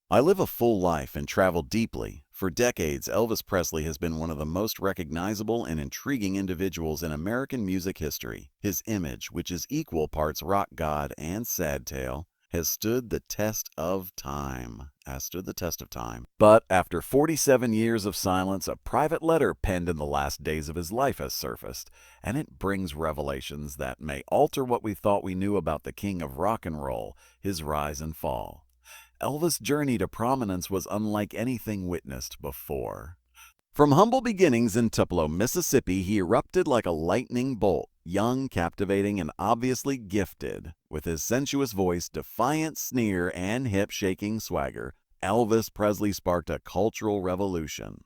I live a full life and travel deeply. For decades, Elvis Presley has been one of the most recognizable and intriguing individuals in American music history. His image, which is equal parts rock god and sad tale, has stood the test of time. But after 47 years of silence, a private letter penned in the last days of his life has surfaced, and it brings revelations that may alter what we thought we knew about the king of rock and roll, his rise and fall. Elvis' journey to prominence was unlike anything witnessed before. From humble beginnings in Tupelo, Mississippi, he erupted like a lightning bolt, young, captivating, and obviously gifted. With his sensuous voice, defiant sneer, and hip-shaking swagger, Elvis Presley sparked a cultural revolution.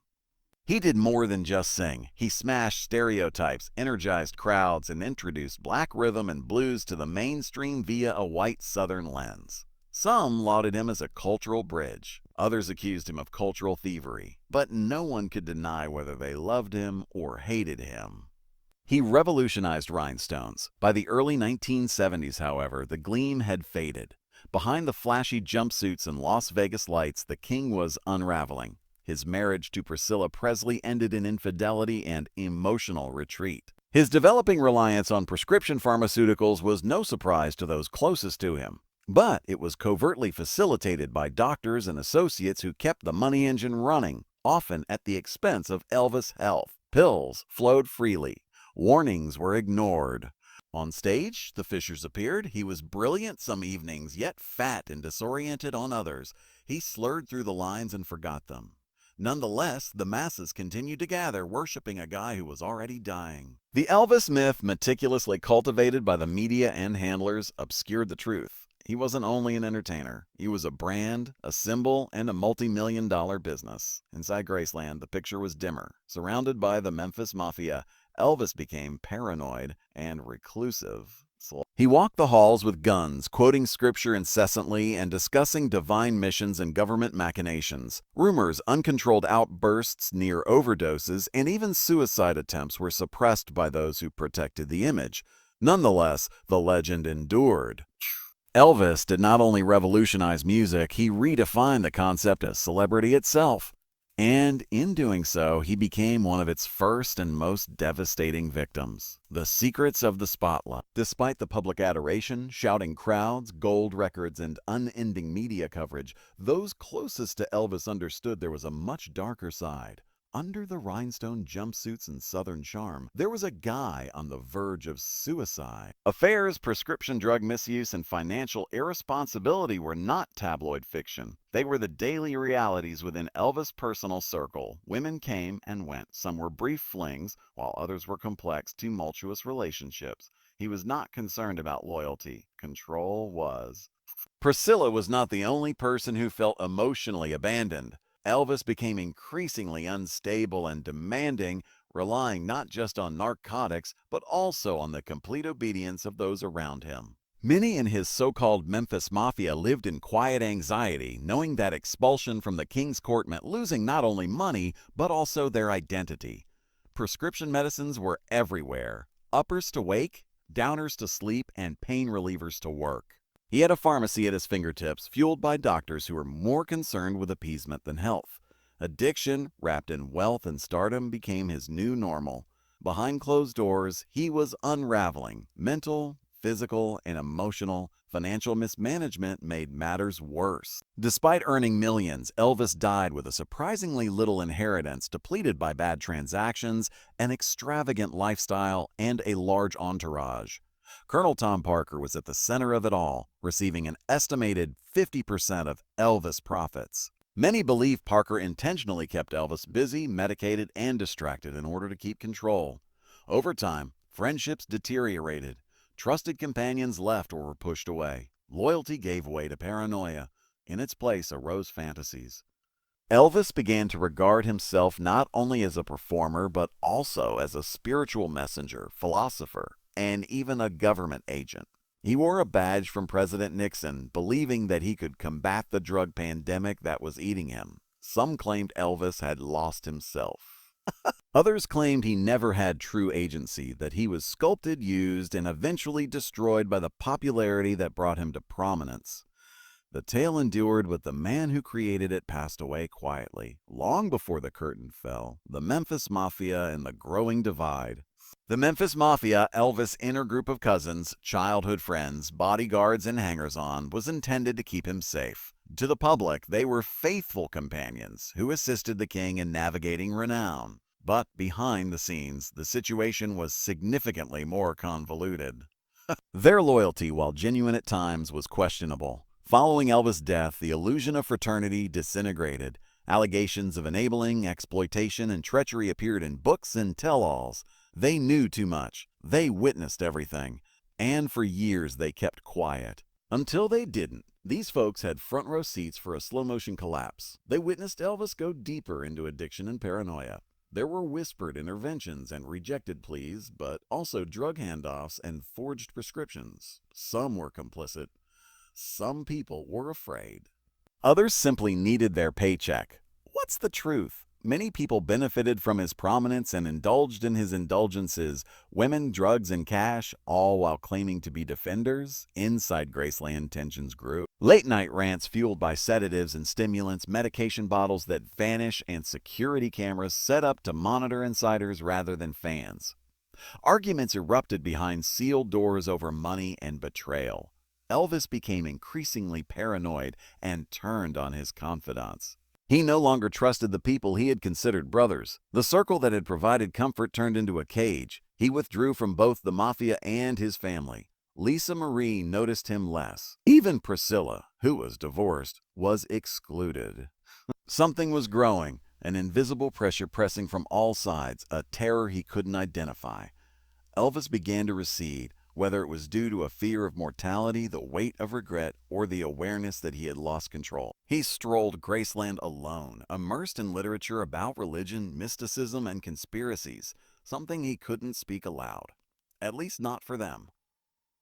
He did more than just sing. He smashed stereotypes, energized crowds, and introduced black rhythm and blues to the mainstream via a white Southern lens. Some lauded him as a cultural bridge. Others accused him of cultural thievery. But no one could deny whether they loved him or hated him. He revolutionized rhinestones. By the early 1970s, however, the gleam had faded. Behind the flashy jumpsuits and Las Vegas lights, the king was unraveling. His marriage to Priscilla Presley ended in infidelity and emotional retreat. His developing reliance on prescription pharmaceuticals was no surprise to those closest to him. But it was covertly facilitated by doctors and associates who kept the money engine running, often at the expense of Elvis' health. Pills flowed freely. Warnings were ignored. On stage, the Fishers appeared. He was brilliant some evenings, yet fat and disoriented on others. He slurred through the lines and forgot them. Nonetheless, the masses continued to gather, worshiping a guy who was already dying. The Elvis myth, meticulously cultivated by the media and handlers, obscured the truth. He wasn't only an entertainer. He was a brand, a symbol, and a multi-million-dollar business. Inside Graceland, the picture was dimmer. Surrounded by the Memphis Mafia, Elvis became paranoid and reclusive. He walked the halls with guns, quoting scripture incessantly and discussing divine missions and government machinations. Rumors, uncontrolled outbursts, near overdoses, and even suicide attempts were suppressed by those who protected the image. Nonetheless, the legend endured. Elvis did not only revolutionize music, he redefined the concept of celebrity itself. And in doing so, he became one of its first and most devastating victims. The secrets of the spotlight. Despite the public adoration, shouting crowds, gold records, and unending media coverage, those closest to Elvis understood there was a much darker side. Under the rhinestone jumpsuits and Southern charm, there was a guy on the verge of suicide. Affairs, prescription drug misuse, and financial irresponsibility were not tabloid fiction. They were the daily realities within Elvis' personal circle. Women came and went. Some were brief flings, while others were complex, tumultuous relationships. He was not concerned about loyalty. Control was. Priscilla was not the only person who felt emotionally abandoned. Elvis became increasingly unstable and demanding, relying not just on narcotics, but also on the complete obedience of those around him. Many in his so-called Memphis Mafia lived in quiet anxiety, knowing that expulsion from the King's Court meant losing not only money, but also their identity. Prescription medicines were everywhere. Uppers to wake, downers to sleep, and pain relievers to work. He had a pharmacy at his fingertips, fueled by doctors who were more concerned with appeasement than health. Addiction, wrapped in wealth and stardom, became his new normal. Behind closed doors, he was unraveling. Mental, physical, and emotional, financial mismanagement made matters worse. Despite earning millions, Elvis died with a surprisingly little inheritance, depleted by bad transactions, an extravagant lifestyle, and a large entourage. Colonel Tom Parker was at the center of it all, receiving an estimated 50% of Elvis' profits. Many believe Parker intentionally kept Elvis busy, medicated, and distracted in order to keep control. Over time, friendships deteriorated. Trusted companions left or were pushed away. Loyalty gave way to paranoia. In its place arose fantasies. Elvis began to regard himself not only as a performer, but also as a spiritual messenger, philosopher, and even a government agent. He wore a badge from President Nixon, believing that he could combat the drug pandemic that was eating him. Some claimed Elvis had lost himself. Others claimed he never had true agency, that he was sculpted, used, and eventually destroyed by the popularity that brought him to prominence. The tale endured, but the man who created it passed away quietly, long before the curtain fell. The Memphis Mafia and the Growing Divide. The Memphis Mafia, Elvis' inner group of cousins, childhood friends, bodyguards, and hangers-on, was intended to keep him safe. To the public, they were faithful companions who assisted the king in navigating renown. But behind the scenes, the situation was significantly more convoluted. Their loyalty, while genuine at times, was questionable. Following Elvis' death, the illusion of fraternity disintegrated. Allegations of enabling, exploitation, and treachery appeared in books and tell-alls. They knew too much. They witnessed everything. And for years they kept quiet. Until they didn't. These folks had front-row seats for a slow-motion collapse. They witnessed Elvis go deeper into addiction and paranoia. There were whispered interventions and rejected pleas, but also drug handoffs and forged prescriptions. Some were complicit. Some people were afraid. Others simply needed their paycheck. What's the truth? Many people benefited from his prominence and indulged in his indulgences, women, drugs, and cash, all while claiming to be defenders. Inside Graceland, tensions grew. Late-night rants fueled by sedatives and stimulants, medication bottles that vanish, and security cameras set up to monitor insiders rather than fans. Arguments erupted behind sealed doors over money and betrayal. Elvis became increasingly paranoid and turned on his confidants. He no longer trusted the people he had considered brothers. The circle that had provided comfort turned into a cage. He withdrew from both the mafia and his family. Lisa Marie noticed him less. Even Priscilla, who was divorced, was excluded. Something was growing, an invisible pressure pressing from all sides, a terror he couldn't identify. Elvis began to recede, whether it was due to a fear of mortality, the weight of regret, or the awareness that he had lost control. He strolled Graceland alone, immersed in literature about religion, mysticism, and conspiracies, something he couldn't speak aloud. At least not for them.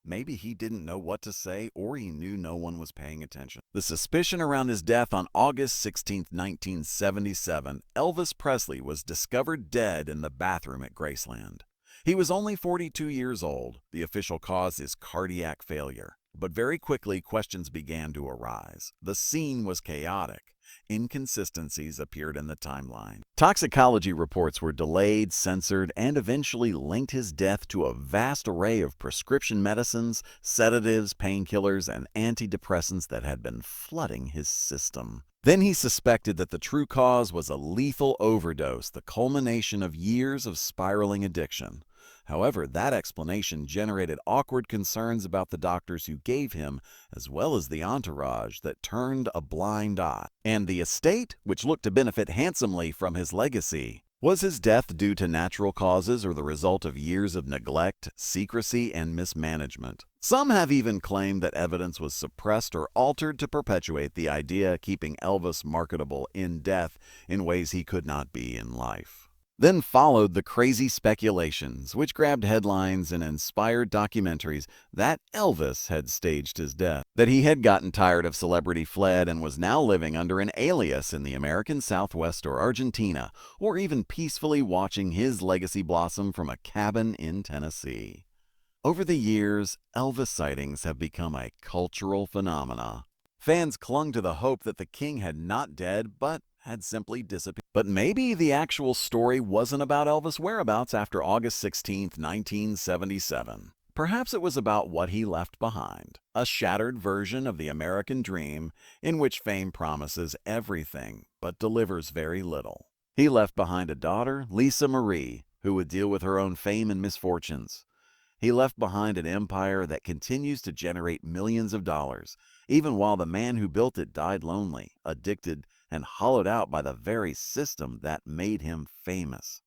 Maybe he didn't know what to say, or he knew no one was paying attention. The suspicion around his death on August 16, 1977, Elvis Presley was discovered dead in the bathroom at Graceland. He was only 42 years old. The official cause is cardiac failure. But very quickly, questions began to arise. The scene was chaotic. Inconsistencies appeared in the timeline. Toxicology reports were delayed, censored, and eventually linked his death to a vast array of prescription medicines, sedatives, painkillers, and antidepressants that had been flooding his system. Then he suspected that the true cause was a lethal overdose, the culmination of years of spiraling addiction. However, that explanation generated awkward concerns about the doctors who gave him, as well as the entourage that turned a blind eye. And the estate, which looked to benefit handsomely from his legacy. Was his death due to natural causes or the result of years of neglect, secrecy, and mismanagement? Some have even claimed that evidence was suppressed or altered to perpetuate the idea, keeping Elvis marketable in death in ways he could not be in life. Then followed the crazy speculations, which grabbed headlines and inspired documentaries that Elvis had staged his death, that he had gotten tired of celebrity, fled, and was now living under an alias in the American Southwest or Argentina, or even peacefully watching his legacy blossom from a cabin in Tennessee. Over the years, Elvis sightings have become a cultural phenomenon. Fans clung to the hope that the king had not dead, but had simply disappeared. But maybe the actual story wasn't about Elvis' whereabouts after August 16, 1977. Perhaps it was about what he left behind, a shattered version of the American dream in which fame promises everything but delivers very little. He left behind a daughter, Lisa Marie, who would deal with her own fame and misfortunes. He left behind an empire that continues to generate millions of dollars, even while the man who built it died lonely, addicted, and hollowed out by the very system that made him famous.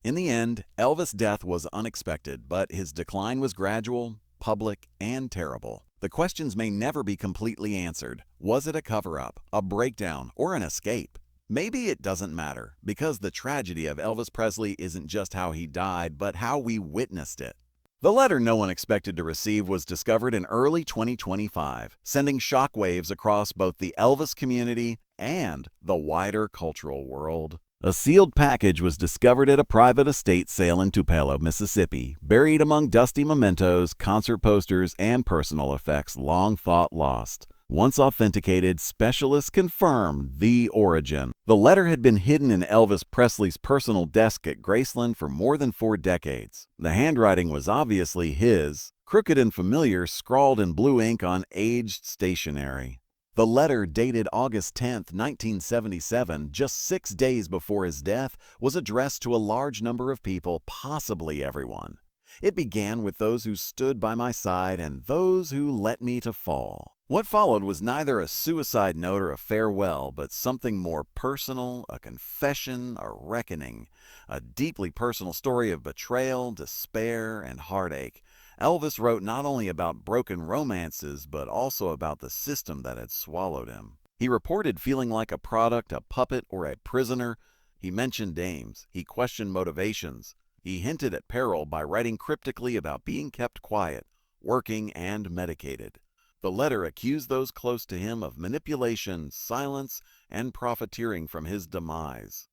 In the end, Elvis' death was unexpected, but his decline was gradual, public, and terrible. The questions may never be completely answered. Was it a cover-up, a breakdown, or an escape? Maybe it doesn't matter, because the tragedy of Elvis Presley isn't just how he died, but how we witnessed it. The letter no one expected to receive was discovered in early 2025, sending shockwaves across both the Elvis community and the wider cultural world. A sealed package was discovered at a private estate sale in Tupelo, Mississippi, buried among dusty mementos, concert posters, and personal effects long thought lost. Once authenticated, specialists confirmed the origin. The letter had been hidden in Elvis Presley's personal desk at Graceland for more than 4 decades. The handwriting was obviously his, crooked and familiar, scrawled in blue ink on aged stationery. The letter, dated August 10, 1977, just 6 days before his death, was addressed to a large number of people, possibly everyone. It began with those who stood by my side and those who let me to fall. What followed was neither a suicide note or a farewell, but something more personal, a confession, a reckoning, a deeply personal story of betrayal, despair, and heartache. Elvis wrote not only about broken romances, but also about the system that had swallowed him. He reported feeling like a product, a puppet, or a prisoner. He mentioned aims. He questioned motivations. He hinted at peril by writing cryptically about being kept quiet, working, and medicated. The letter accused those close to him of manipulation, silence, and profiteering from his demise.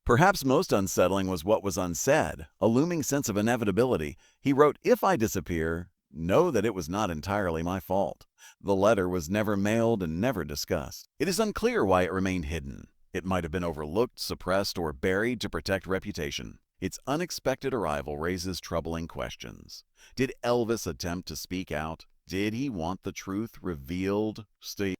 Perhaps most unsettling was what was unsaid, a looming sense of inevitability. He wrote, "If I disappear, know that it was not entirely my fault." The letter was never mailed and never discussed. It is unclear why it remained hidden. It might have been overlooked, suppressed, or buried to protect reputation. Its unexpected arrival raises troubling questions. Did Elvis attempt to speak out? Did he want the truth revealed?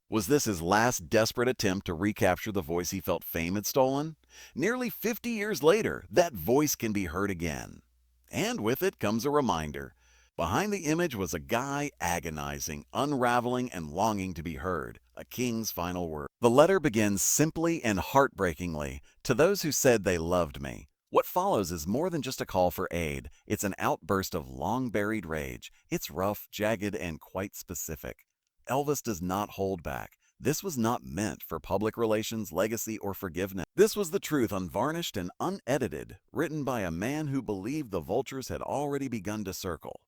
Was this his last desperate attempt to recapture the voice he felt fame had stolen? Nearly 50 years later, that voice can be heard again. And with it comes a reminder. Behind the image was a guy agonizing, unraveling, and longing to be heard, a king's final word. The letter begins simply and heartbreakingly, "To those who said they loved me." What follows is more than just a call for aid. It's an outburst of long-buried rage. It's rough, jagged, and quite specific. Elvis does not hold back. This was not meant for public relations, legacy, or forgiveness. This was the truth, unvarnished and unedited, written by a man who believed the vultures had already begun to circle.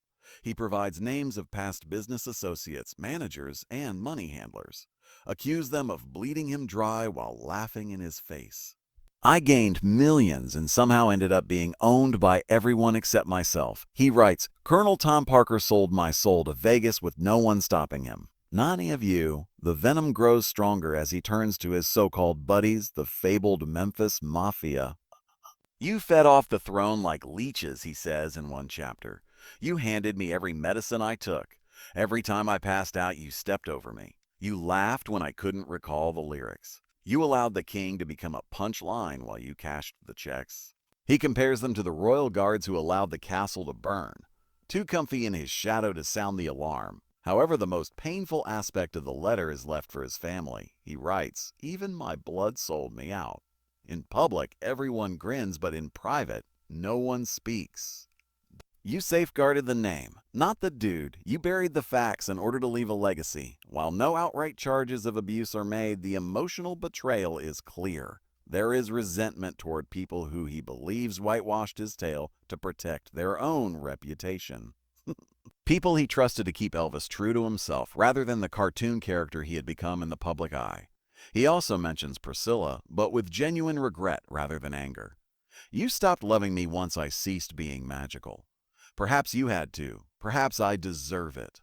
He provides names of past business associates, managers, and money handlers. Accuse them of bleeding him dry while laughing in his face. "I gained millions and somehow ended up being owned by everyone except myself." He writes, "Colonel Tom Parker sold my soul to Vegas with no one stopping him. Not any of you." The venom grows stronger as he turns to his so-called buddies, the fabled Memphis Mafia. "You fed off the throne like leeches," he says in one chapter. "You handed me every medicine I took. Every time I passed out, you stepped over me. You laughed when I couldn't recall the lyrics. You allowed the king to become a punchline while you cashed the checks." He compares them to the royal guards who allowed the castle to burn, too comfy in his shadow to sound the alarm. However, the most painful aspect of the letter is left for his family. He writes, "Even my blood sold me out. In public, everyone grins, but in private, no one speaks." You safeguarded the name, not the dude. You buried the facts in order to leave a legacy. While no outright charges of abuse are made, the emotional betrayal is clear. There is resentment toward people who he believes whitewashed his tale to protect their own reputation. People he trusted to keep Elvis true to himself, rather than the cartoon character he had become in the public eye. He also mentions Priscilla, but with genuine regret rather than anger. "You stopped loving me once I ceased being magical. Perhaps you had to. Perhaps I deserve it.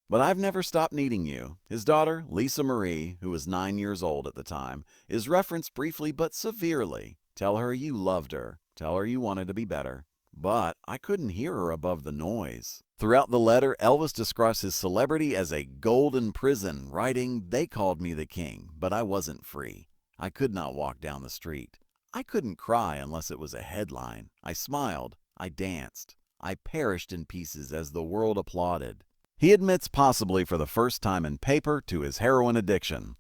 But I've never stopped needing you." His daughter, Lisa Marie, who was 9 years old at the time, is referenced briefly but severely. "Tell her you loved her. Tell her you wanted to be better." But I couldn't hear her above the noise. Throughout the letter, Elvis describes his celebrity as a golden prison, writing, "They called me the king, but I wasn't free. I could not walk down the street. I couldn't cry unless it was a headline. I smiled. I danced. I perished in pieces as the world applauded." He admits, possibly for the first time in paper, to his heroin addiction.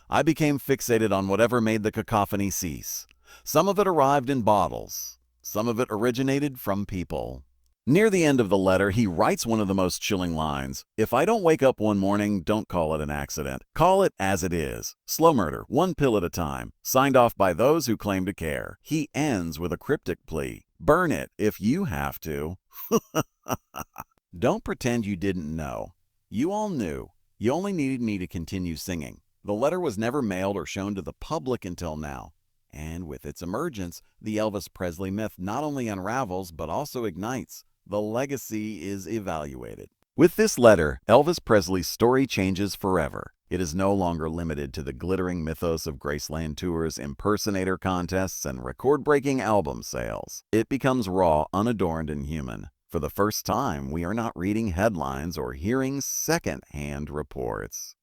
"I became fixated on whatever made the cacophony cease. Some of it arrived in bottles. Some of it originated from people." Near the end of the letter, he writes one of the most chilling lines. "If I don't wake up one morning, don't call it an accident. Call it as it is. Slow murder, one pill at a time. Signed off by those who claim to care." He ends with a cryptic plea. "Burn it if you have to." Don't pretend you didn't know. You all knew. You only needed me to continue singing. The letter was never mailed or shown to the public until now. And with its emergence, the Elvis Presley myth not only unravels but also ignites. The legacy is evaluated. With this letter, Elvis Presley's story changes forever. It is no longer limited to the glittering mythos of Graceland tours, impersonator contests, and record-breaking album sales. It becomes raw, unadorned, and human. For the first time, we are not reading headlines or hearing second-hand reports.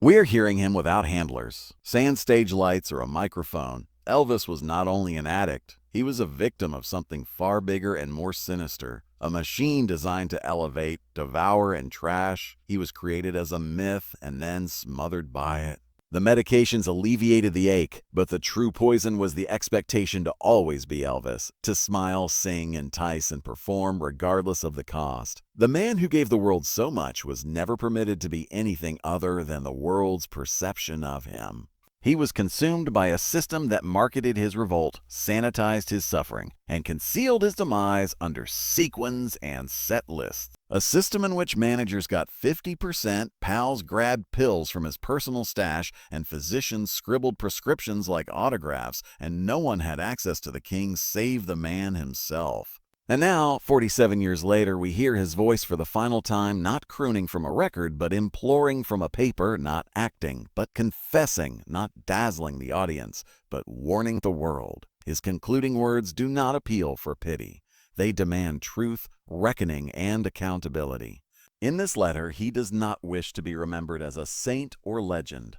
We're hearing him without handlers, sand stage lights, or a microphone. Elvis was not only an addict, he was a victim of something far bigger and more sinister. A machine designed to elevate, devour, and trash. He was created as a myth and then smothered by it. The medications alleviated the ache, but the true poison was the expectation to always be Elvis, to smile, sing, entice, and perform regardless of the cost. The man who gave the world so much was never permitted to be anything other than the world's perception of him. He was consumed by a system that marketed his revolt, sanitized his suffering, and concealed his demise under sequins and set lists. A system in which managers got 50%, pals grabbed pills from his personal stash, and physicians scribbled prescriptions like autographs, and no one had access to the king save the man himself. And now, 47 years later, we hear his voice for the final time, not crooning from a record, but imploring from a paper, not acting, but confessing, not dazzling the audience, but warning the world. His concluding words do not appeal for pity. They demand truth, reckoning, and accountability. In this letter, he does not wish to be remembered as a saint or legend.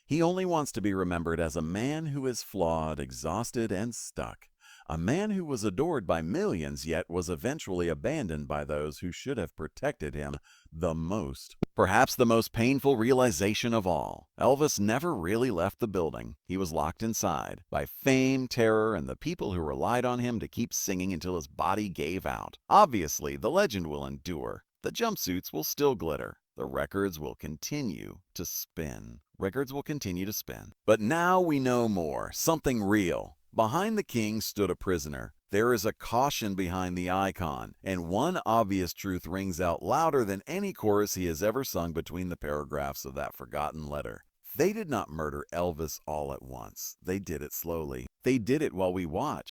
He only wants to be remembered as a man who is flawed, exhausted, and stuck. A man who was adored by millions yet was eventually abandoned by those who should have protected him the most. Perhaps the most painful realization of all, Elvis never really left the building. He was locked inside by fame, terror, and the people who relied on him to keep singing until his body gave out. Obviously, the legend will endure. The jumpsuits will still glitter. The records will continue to spin. But now we know more, something real. Behind the king stood a prisoner. There is a caution behind the icon, and one obvious truth rings out louder than any chorus he has ever sung between the paragraphs of that forgotten letter. They did not murder Elvis all at once. They did it slowly. They did it while we watched.